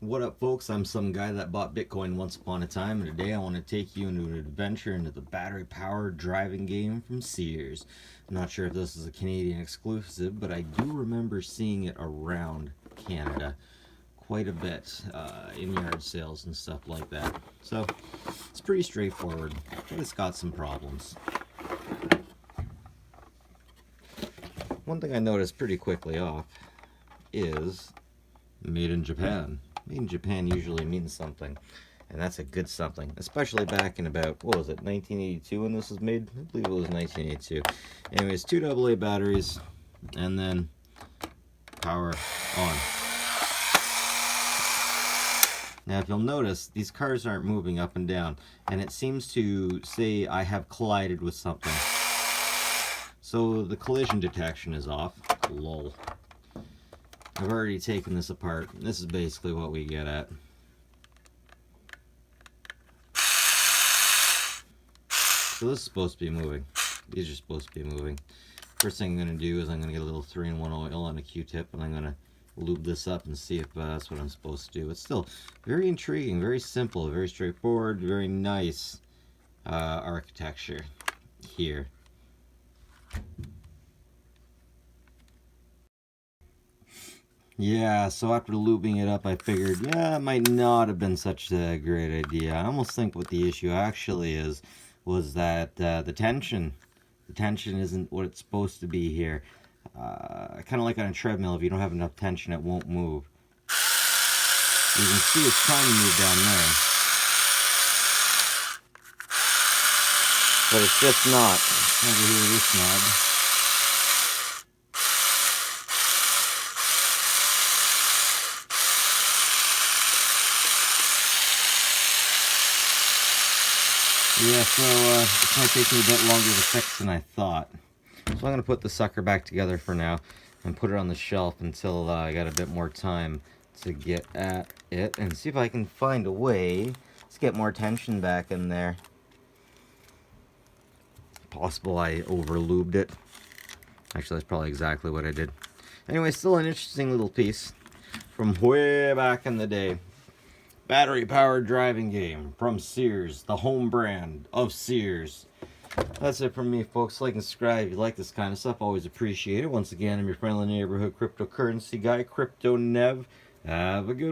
What up, folks? I'm some guy that bought Bitcoin once upon a time, and today I want to take you into an adventure into the battery-powered driving game from Sears. I'm not sure if this is a Canadian exclusive, but I do remember seeing it around Canada quite a bit in yard sales and stuff like that. So it's pretty straightforward, but it's got some problems. One thing I noticed pretty quickly off is made in Japan. Made in Japan usually means something, and that's a good something, especially back in about, what was it, 1982 when this was made? I believe it was 1982. Anyways, 2 AA batteries, and then power on. Now, if you'll notice, these cars aren't moving up and down, and it seems to say I have collided with something. So the collision detection is off. Lol. I've already taken this apart. This is basically what we get at. So this is supposed to be moving. These are supposed to be moving. First thing I'm going to do is I'm going to get a little 3-in-1 oil on a Q-tip, and I'm going to lube this up and see if that's what I'm supposed to do. It's still very intriguing, very simple, very straightforward, very nice architecture here. Yeah, so after lubing it up, I figured, yeah, it might not have been such a great idea. I almost think what the issue actually was that the tension isn't what it's supposed to be here. Kind of like on a treadmill, if you don't have enough tension, it won't move. You can see it's trying to move down there, but it's just not. Over here, this knob. Yeah, so it might take me a bit longer to fix than I thought. So I'm going to put the sucker back together for now and put it on the shelf until I got a bit more time to get at it and see if I can find a way to get more tension back in there. Possible I over-lubed it. Actually, that's probably exactly what I did. Anyway, still an interesting little piece from way back in the day. Battery-powered driving game from Sears, the home brand of Sears. That's it from me, folks. Like and subscribe if you like this kind of stuff. Always appreciate it. Once again, I'm your friendly neighborhood cryptocurrency guy, Crypto Nev. Have a good one.